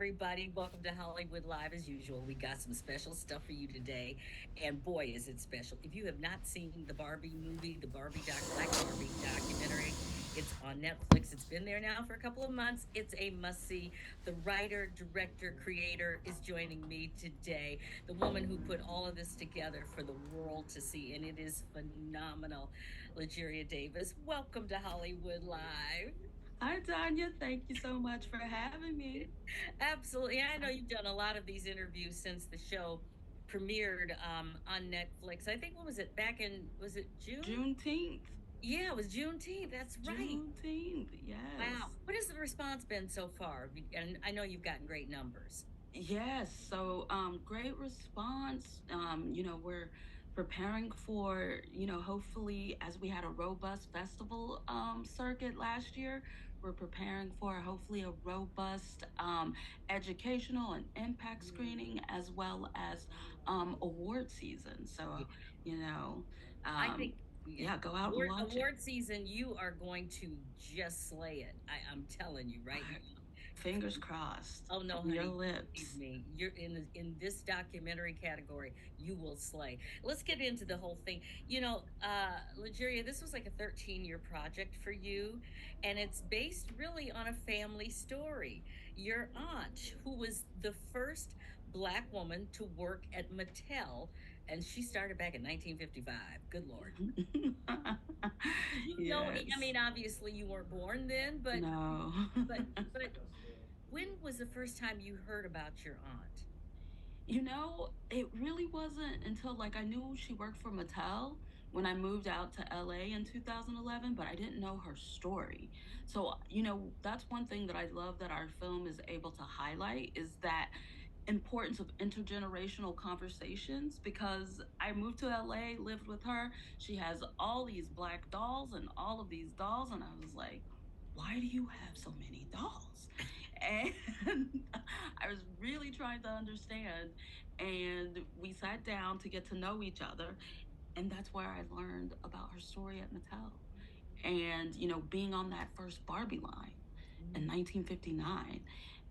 everybody. Welcome to Hollywood Live. As usual, we got some special stuff for you today. And boy, is it special. If you have not seen the Barbie movie, the Black Barbie documentary, it's on Netflix. It's been there now for a couple of months. It's a must see. The writer, director, creator is joining me today. The woman who put all of this together for the world to see. And it is phenomenal. Legeria Davis, welcome to Hollywood Live. Hi, Tanya. Thank you so much for having me. Absolutely. I know you've done a lot of these interviews since the show premiered on Netflix. I think, what was it, back in, was it June? Juneteenth. Yeah, it was Juneteenth. That's right. Juneteenth. Wow. Yes. What has the response been so far? And I know you've gotten great numbers. Yes. So, great response. We're preparing for, hopefully, as we had a robust festival circuit last year, we're preparing for hopefully a robust educational and impact Mm, screening as well as award season. yeah. So, you know, I um, think, yeah, yeah, go out and award, watch it. award season, you are going to just slay it. I'm telling you right now. Fingers crossed Oh no, from your honey, believe lips. me. You're in this documentary category. You will slay. Let's get into the whole thing. Legeria, this was like a 13-year project for you, and it's based really on a family story. Your aunt, who was the first Black woman to work at Mattel, and she started back in 1955. Good Lord. Did you know? I Yes. mean, obviously you weren't born then, but No. but but when was the first time you heard about your aunt? It really wasn't until like I knew she worked for Mattel when I moved out to LA in 2011, but I didn't know her story. So, that's one thing that I love that our film is able to highlight is that importance of intergenerational conversations because I moved to LA, lived with her. She has all these black dolls and all of these dolls. And I was like, why do you have so many dolls? And I was really trying to understand. And we sat down to get to know each other. And that's where I learned about her story at Mattel. And, being on that first Barbie line in Mm. 1959.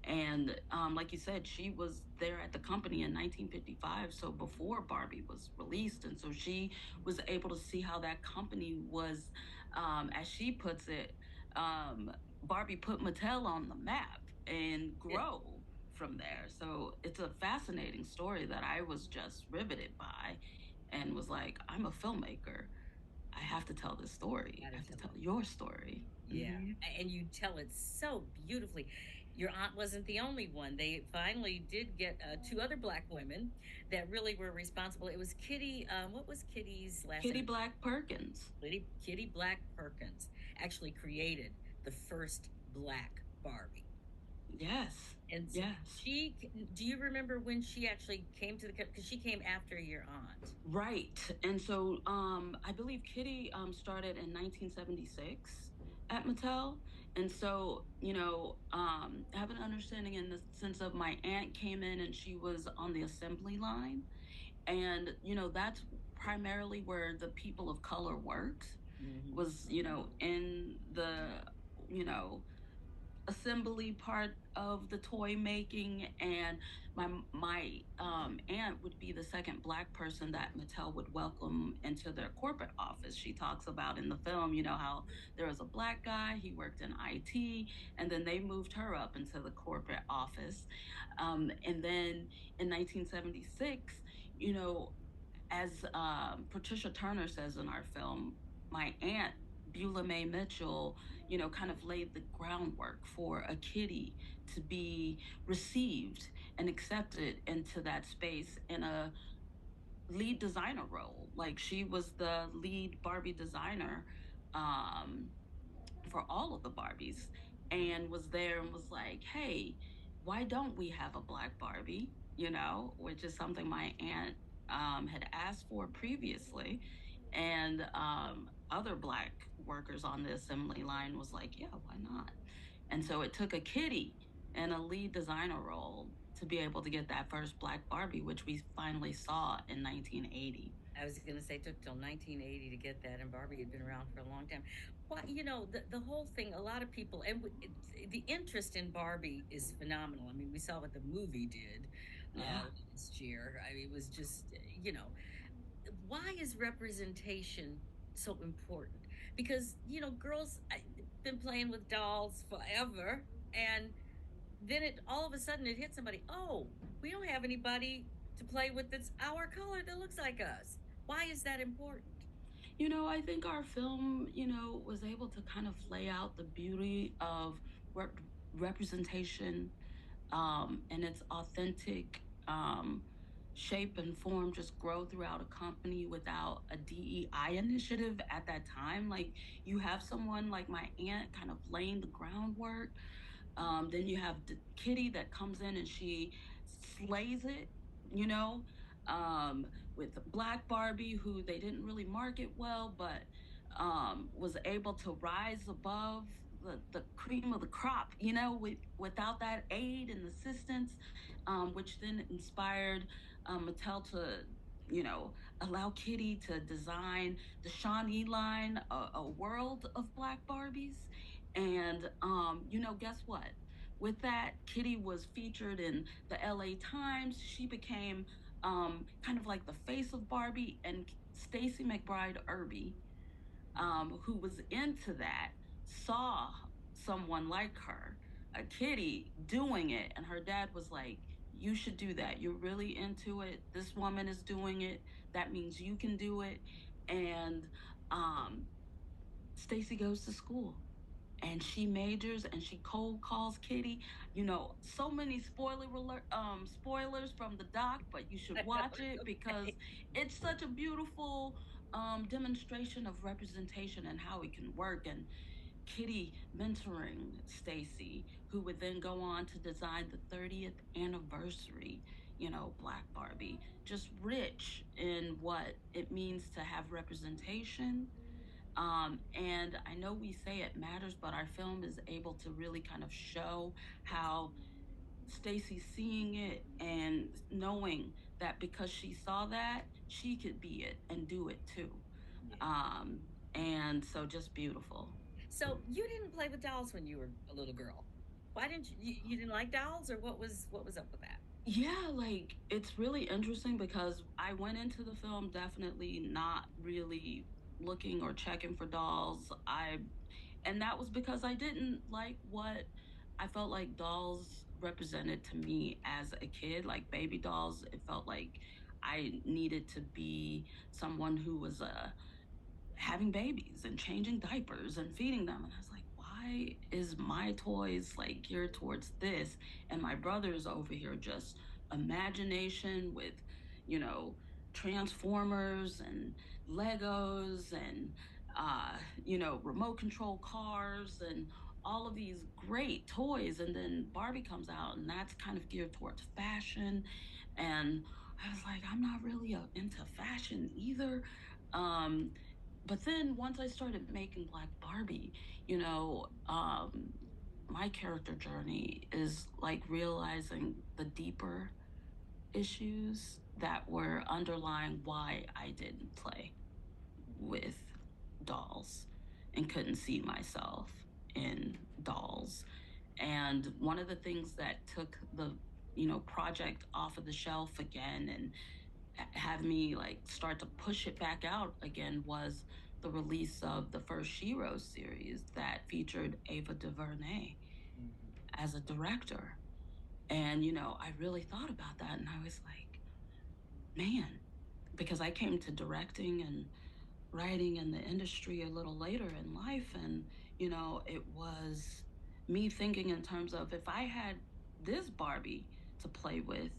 And like you said, she was there at the company in 1955, so before Barbie was released. And so she was able to see how that company was, as she puts it, um, Barbie put Mattel on the map and Yeah. grow from there. So it's a fascinating story that I was just riveted by and was like, I'm a filmmaker. I have to tell this story. I Gotta have to tell tell it. your story. Yeah. And you tell it so beautifully. Your aunt wasn't the only one. They finally did get two other Black women that really were responsible. It was Kitty. What was Kitty's last Kitty name? Black Perkins. Kitty Black Perkins actually created the first Black Barbie. Yes. And so Yes. do you remember when she actually came to the, because she came after your aunt? Right. And so I believe Kitty started in 1976 at Mattel. And so, I have an understanding in the sense of my aunt came in and she was on the assembly line. And, that's primarily where the people of color worked Hmm. was, in the, you know, assembly part of the toy making. And my aunt would be the second black person that Mattel would welcome into their corporate office. She talks about in the film, how there was a black guy, he worked in IT, and then they moved her up into the corporate office. And then in 1976, you know as Patricia Turner says in our film, my aunt Beulah Mae Mitchell, kind of laid the groundwork for a kitty to be received and accepted into that space in a lead designer role. Like she was the lead Barbie designer um, for all of the Barbies and was there and was like, hey, why don't we have a black Barbie? Which is something my aunt had asked for previously. And other black workers on the assembly line was like, yeah, why not? And so it took a kitty and a lead designer role to be able to get that first black Barbie, which we finally saw in 1980. I was going to say it took till 1980 to get that, and Barbie had been around for a long time. Well, the whole thing, a lot of people, and the interest in Barbie is phenomenal. I mean, we saw what the movie did Yeah. last year. I mean, it was just, why is representation so important? Because, girls, I've been playing with dolls forever, and then it all of a sudden it hits somebody. Oh, we don't have anybody to play with that's our color that looks like us. Why is that important? I think our film, was able to kind of lay out the beauty of rep- representation and its authentic shape and form just grow throughout a company without a DEI initiative at that time. Like, you have someone like my aunt kind of laying the groundwork. Then you have the Kitty that comes in and she slays it, you know, um, with Black Barbie, who they didn't really market well, but was able to rise above the cream of the crop, without that aid and assistance, which then inspired Mattel to, you know, allow Kitty to design the Shawnee line, a world of Black Barbies. And, guess what? With that, Kitty was featured in the LA Times. She became kind of like the face of Barbie, and Stacey McBride Irby, who was into that, saw someone like her, a Kitty, doing it. And her dad was like, "You should do that. You're really into it. This woman is doing it. That means you can do it." And um, Stacy goes to school and she majors and she cold calls Kitty. So many spoilers from the doc, but you should I know watch it's it because okay. it's such a beautiful demonstration of representation and how it can work. And Kitty mentoring Stacy, who would then go on to design the 30th anniversary, Black Barbie. Just rich in what it means to have representation. And I know we say it matters, but our film is able to really kind of show how Stacy seeing it and knowing that because she saw that, she could be it and do it too. Yeah. Um, and so just beautiful. So you didn't play with dolls when you were a little girl. Why didn't you didn't like dolls, or what was up with that? Yeah, like it's really interesting because I went into the film definitely not really looking or checking for dolls. And that was because I didn't like what I felt like dolls represented to me as a kid. Like baby dolls, it felt like I needed to be someone who was having babies and changing diapers and feeding them. And I was like, why is my toys like geared towards this? And my brother's over here just imagination with, you know, Transformers and Legos and, remote control cars and all of these great toys. And then Barbie comes out and that's kind of geared towards fashion. And I was like, I'm not really into fashion either. Um, but then once I started making Black Barbie, my character journey is like realizing the deeper issues that were underlying why I didn't play with dolls and couldn't see myself in dolls. And one of the things that took the project off of the shelf again and have me like start to push it back out again was the release of the first Shiro series that featured Ava DuVernay Mm-hmm. as a director. And I really thought about that and I was like, man, because I came to directing and writing in the industry a little later in life. And, it was me thinking in terms of if I had this Barbie to play with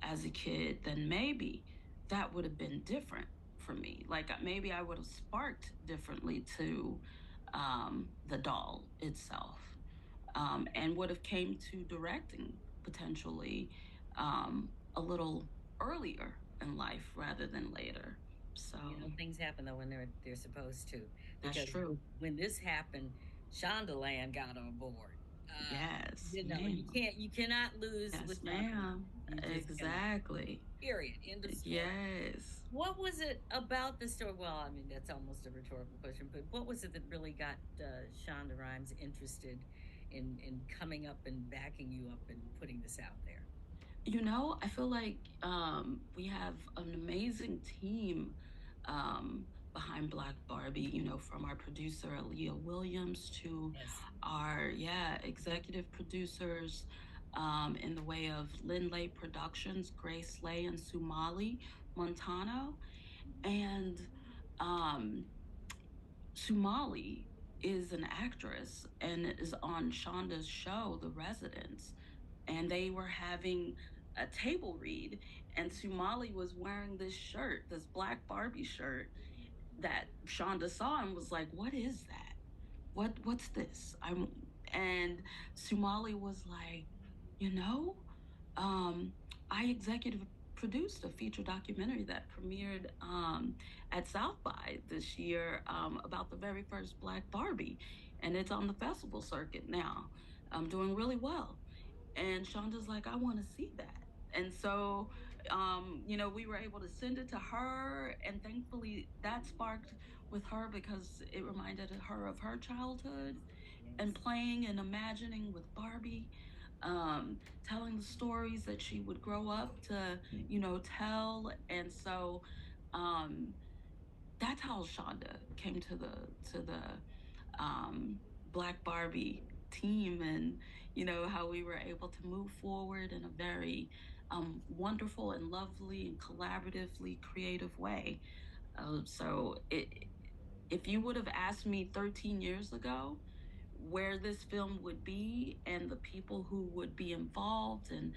as a kid, then maybe that would have been different for me. Like maybe I would have sparked differently to the doll itself, and would have came to directing potentially a little earlier in life rather than later. So Things happen though when they're supposed to. that's Because true. when this happened, Shondaland got on board. Uh, Yes, you ma'am. can't, you cannot lose Yes, with Shonda. ma'am. You just cannot. Exactly. Period. End of story. Yes. What was it about the story? Well, I mean, that's almost a rhetorical question, but what was it that really got Shonda Rhimes interested in coming up and backing you up and putting this out there? I feel like we have an amazing team behind Black Barbie, from our producer, Aaliyah Williams, to Yes. our, yeah, executive producers in the way of Lindley Productions, Grace Slay, and Sumali Montano. And um, Sumali is an actress and is on Shonda's show, The Residents, and they were having a table read, and Sumali was wearing this shirt, this black Barbie shirt that Shonda saw and was like, "What is that? What's this?" I'm and Sumali was like, "You know, um, I executive produced a feature documentary that premiered at South by this year about the very first Black Barbie, and it's on the festival circuit now, doing really well." And Shonda's like, "I want to see that." And so, we were able to send it to her, and thankfully that sparked with her because it reminded her of her childhood and Yes. playing and imagining with Barbie, um, telling the stories that she would grow up to, tell. And so, um, that's how Shonda came to the um, Black Barbie team, and how we were able to move forward in a very wonderful and lovely and collaboratively creative way. If you would have asked me 13 years ago where this film would be and the people who would be involved, and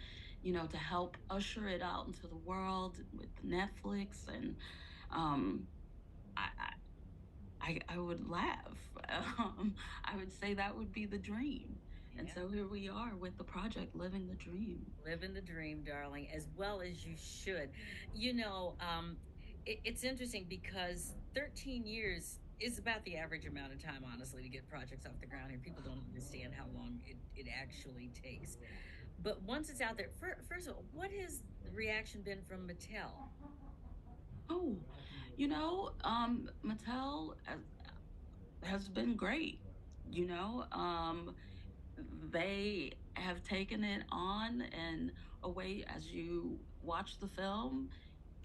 to help usher it out into the world with Netflix, and um, I, I would laugh. I would say that would be the dream. And Yeah. so here we are with the project, living the dream. Living the dream, darling, as well as you should. It's interesting because 13 years is about the average amount of time, honestly, to get projects off the ground here. People don't understand how long it actually takes. But once it's out there, first of all, what has the reaction been from Mattel? Oh, Mattel has been great. You know, um, they have taken it on and away as you watch the film.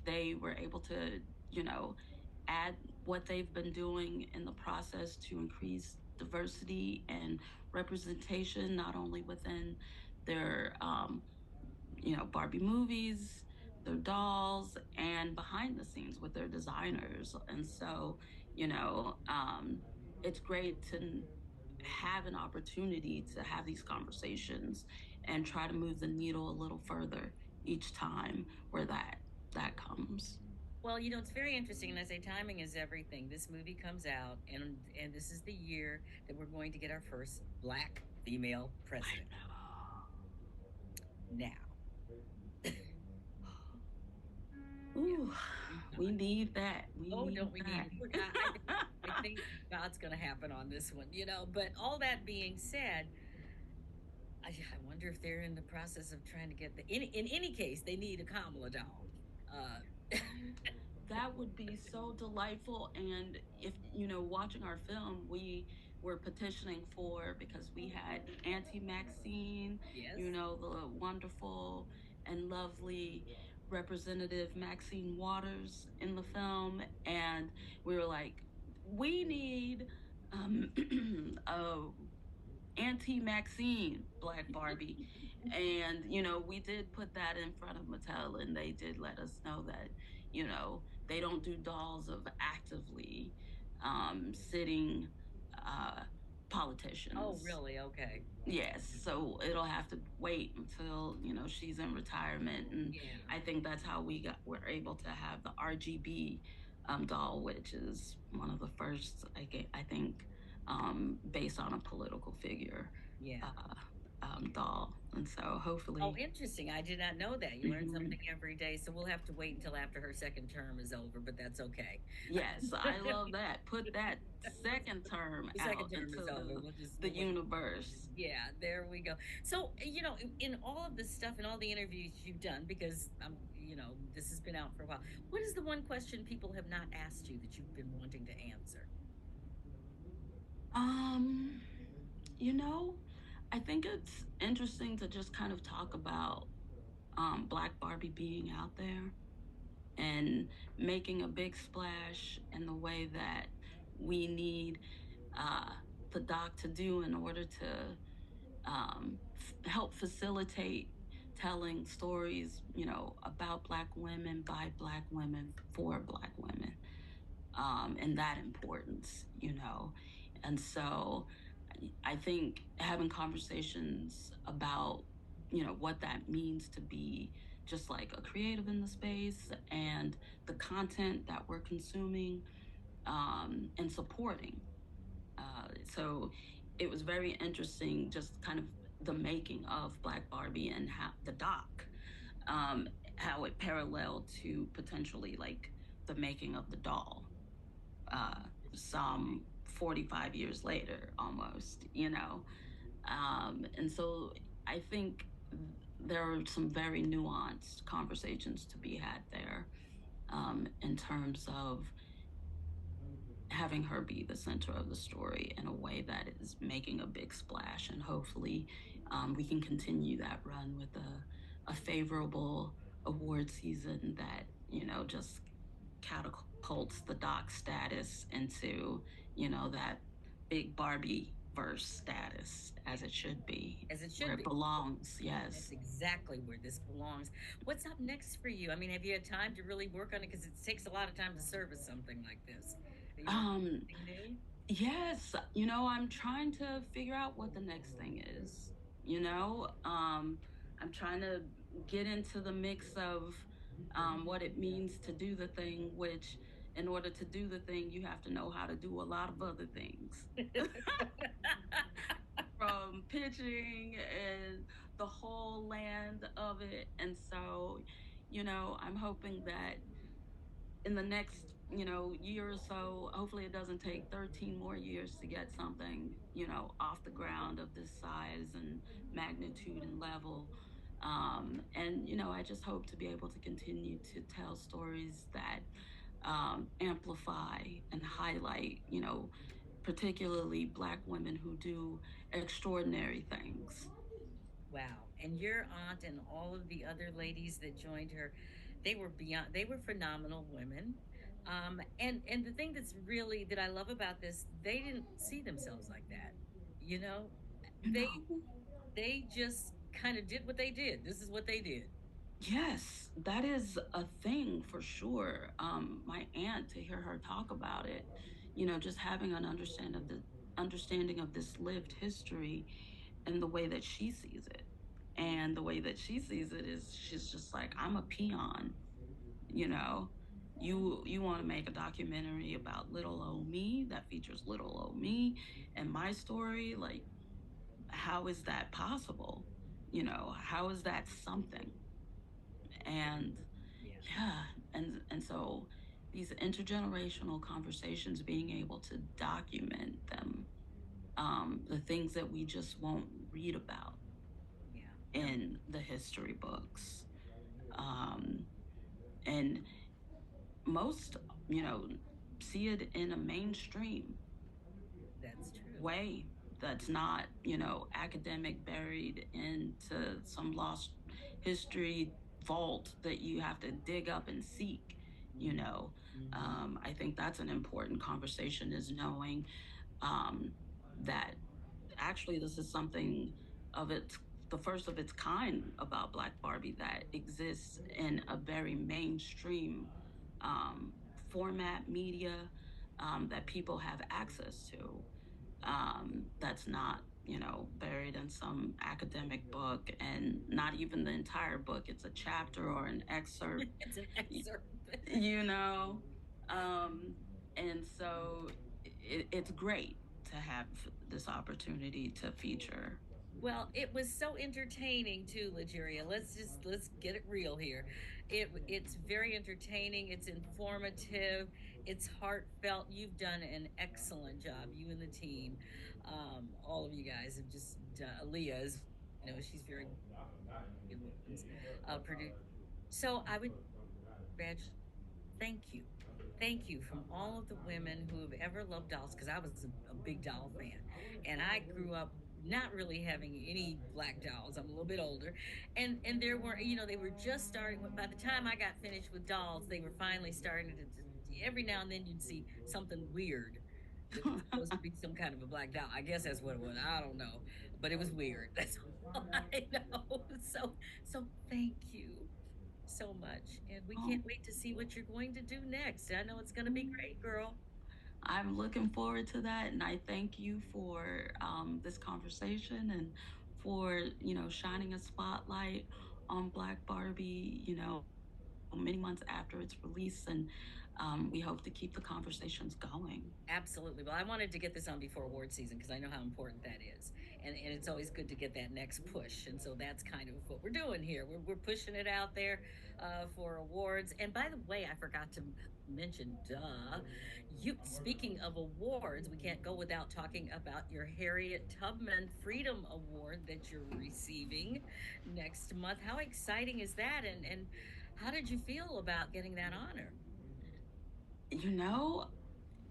They were able to, you know, add what they've been doing in the process to increase diversity and representation, not only within their, Barbie movies, their dolls, and behind the scenes with their designers. And so, you know, um, it's great to have an opportunity to have these conversations and try to move the needle a little further each time where that comes. Well, it's very interesting, and I say timing is everything. This movie comes out, and this is the year that we're going to get our first black female I president. Now, know. yeah, Ooh, we we thought, need that. We oh, need don't we need that. it? I think God's going to happen on this one. But all that being said, I wonder if they're in the process of trying to get in any case, they need a Kamala doll. Uh, That would be so delightful. And if, watching our film, we were petitioning for, because we had Auntie Maxine, yes. the wonderful and lovely representative Maxine Waters in the film. And we were like, we need um, a Auntie Maxine Black Barbie. And, we did put that in front of Mattel, and they did let us know that, they don't do dolls of actively sitting uh, Oh, politicians. really? Okay. Yes, so it'll have to wait until she's in retirement, and Yeah. I think that's how we're able to have the RGB doll, which is one of the first, I think, based on a political figure Yeah. doll. And so Oh, hopefully, interesting. I did not know that. You learn mhm. something every day. So we'll have to wait until after her second term is over, but that's okay. Yes, I love that. Put that second term The second out term is into over. the We'll wait. universe. Yeah, there we go. So, in all of this stuff and all the interviews you've done, because this has been out for a while. What is the one question people have not asked you that you've been wanting to answer? Um, you know, I think it's interesting to just kind of talk about Black Barbie being out there and making a big splash in the way that we need uh, the doc to do in order to help facilitate telling stories, about Black women by Black women for Black women, and that importance. And so I think having conversations about, what that means to be just like a creative in the space and the content that we're consuming, and supporting. So it was very interesting, just kind of the making of Black Barbie and how the doc, how it paralleled to potentially like the making of the doll, some 45 years later almost. And so I think there are some very nuanced conversations to be had there, in terms of having her be the center of the story in a way that is making a big splash. And hopefully, we can continue that run with a favorable award season that, just catapults the doc status into, that big Barbie verse status Yeah, as it should be, as it where should it be. belongs. That's Yes. exactly where this belongs. What's up next for you? I mean, have you had time to really work on it? Because it takes a lot of time to service something like this. Are you working on Um, anything new? Yes, I'm trying to figure out what the next thing is. I'm trying to get into the mix of, what it means to do the thing, which, in order to do the thing, you have to know how to do a lot of other things, from pitching and the whole land of it. And so, I'm hoping that in the next, year or so, hopefully it doesn't take 13 more years to get something, off the ground of this size and magnitude and level. And I just hope to be able to continue to tell stories that, amplify and highlight, particularly Black women who do extraordinary things. Wow. And your aunt and all of the other ladies that joined her, they were phenomenal women. And the thing that's really that I love about this, they didn't see themselves like that. You know, You they know, they just kind of did what they did. This is what they did. Yes, that is a thing for sure. My aunt, to hear her talk about it, just having an understanding of this lived history and the way that she sees it. And the way that she sees it is she's just like, I'm a peon, you know. You want to make a documentary about little old me that features little old me and my story, like, how is that possible? How is that something? And Yeah. yeah, and so these intergenerational conversations, being able to document them, the things that we just won't read about Yeah. No, in the history books, um, and most, you know see it in a mainstream that's true. way that's not, academic, buried into some lost history vault that you have to dig up and seek. you know Hmm. I think that's an important conversation, is knowing, um, that actually this is something of its the first of its kind about Black Barbie that exists in a very mainstream, um, format media, that people have access to, that's not, buried in some academic book, and not even the entire book. It's a chapter or an excerpt, It's an excerpt. you know um, and so it's great to have this opportunity to feature. Well, it was so entertaining too, Legeria. Let's get it real here. It's very entertaining. It's informative. It's heartfelt. You've done an excellent job. You and the team, all of you guys have just done. Aaliyah, as we know, she's very good ones. Produce. So I would congratulate. Thank you. Thank you from all of the women who have ever loved dolls, because I was a big doll fan. And I grew up not really having any black dolls. I'm a little bit older. And there were, they were just starting. By the time I got finished with dolls, they were finally starting every now and then you'd see something weird that was supposed to be some kind of a black doll. I guess that's what it was. I don't know. But it was weird. That's all I know. So thank you so much. And we Oh, can't wait to see what you're going to do next. I know it's going to be great, mm, girl. I'm looking forward to that, and I thank you for this conversation and for shining a spotlight on Black Barbie. Many months after its release, and we hope to keep the conversations going. Absolutely. Well, I wanted to get this on before award season because I know how important that is. And it's always good to get that next push. And so that's kind of what we're doing here. We're pushing it out there for awards. And by the way, I forgot to mention, duh, speaking of awards, we can't go without talking about your Harriet Tubman Freedom Award that you're receiving next month. How exciting is that? And how did you feel about getting that honor? You know,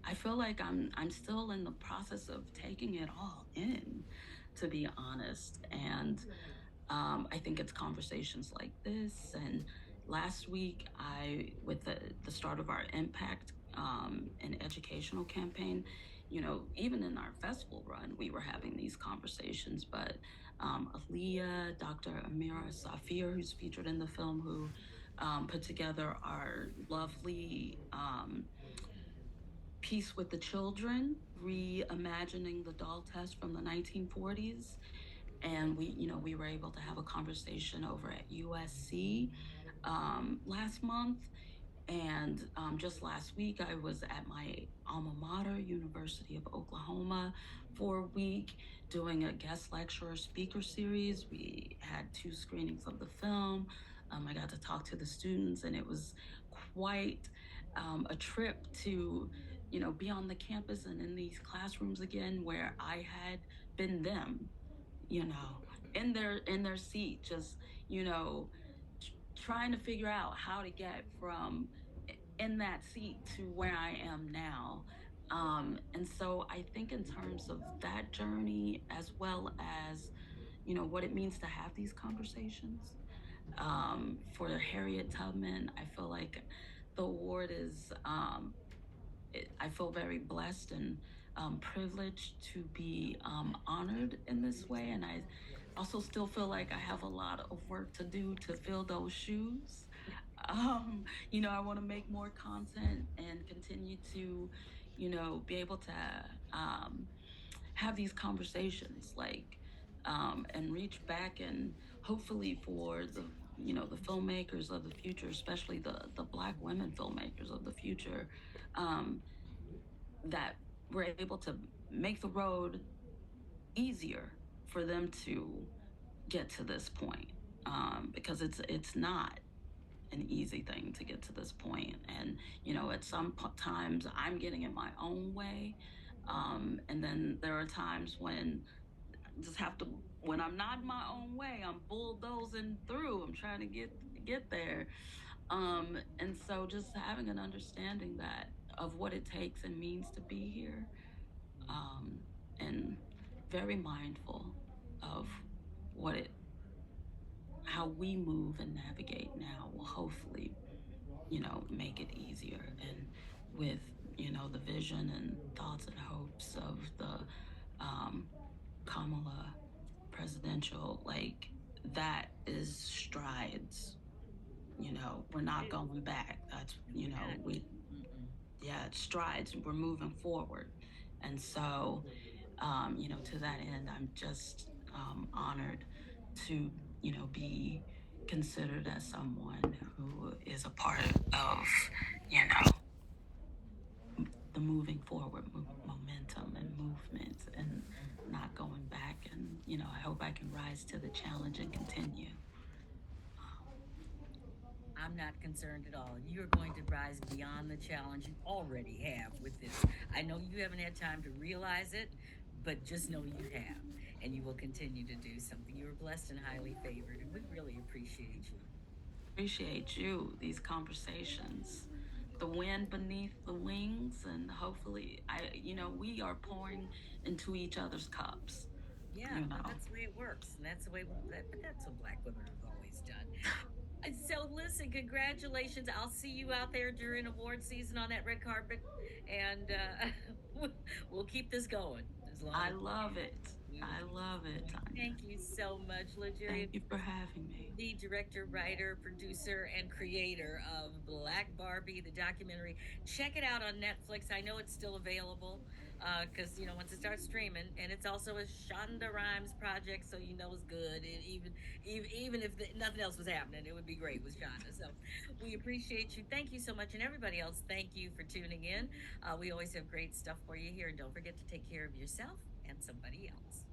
I feel like I'm still in the process of taking it all in, to be honest. And I think it's conversations like this. And last week, with the start of our impact and educational campaign, even in our festival run, we were having these conversations. But Aaliyah, Dr. Amira Safir, who's featured in the film, who put together our lovely Peace with the Children, reimagining the doll test from the 1940s. And we were able to have a conversation over at USC last month. And just last week, I was at my alma mater, University of Oklahoma, for a week doing a guest lecturer speaker series. We had two screenings of the film. I got to talk to the students, and it was quite a trip to, be on the campus and in these classrooms again where I had been them, in their seat, just you know trying to figure out how to get from in that seat to where I am now. And so I think in terms of that journey, as well as what it means to have these conversations, for Harriet Tubman, I feel like the award is I feel very blessed and privileged to be honored in this way. And I also still feel like I have a lot of work to do to fill those shoes. I want to make more content and continue to, be able to um, have these conversations, and reach back, and hopefully for the filmmakers of the future, especially the Black women filmmakers of the future, um, that we're able to make the road easier for them to get to this point, because it's not an easy thing to get to this point. And at some times I'm getting in my own way, and then there are times when I just have to, when I'm not in my own way, I'm bulldozing through, I'm trying to get there. And so just having an understanding that of what it takes and means to be here, um, and very mindful of what it how we move and navigate now will hopefully make it easier. And with the vision and thoughts and hopes of the um, Kamala presidential, like, that is strides. We're not going back. That's We're not. we Mm-mm. yeah, it's strides. We're moving forward. And so to that end, I'm just honored to be considered as someone who is a part of you know the moving forward momentum and movement and not going back. And, I hope I can rise to the challenge and continue. I'm not concerned at all. You're going to rise beyond the challenge you already have with this. I know you haven't had time to realize it, but just know you have, and you will continue to do something. You are blessed and highly favored, and we really appreciate you. Appreciate you, these conversations, the wind beneath the wings, and hopefully, we are pouring into each other's cups, Yeah, you well, know. that's the way it works, and that's the way. But that's what Black women have always done. So listen, congratulations. I'll see you out there during award season on that red carpet, and we'll keep this going as long I as love it. we will I keep this love it, going. Tanya. Thank you so much, Legerian, Thank you for having me. the director, writer, producer, and creator of Black Barbie, the documentary. Check it out on Netflix. I know it's still available because once it starts streaming, and it's also a Shonda Rhimes project, so it's good. And even if nothing else was happening, it would be great with Shonda. So we appreciate you. Thank you so much, and everybody else. Thank you for tuning in. We always have great stuff for you here, and don't forget to take care of yourself and somebody else.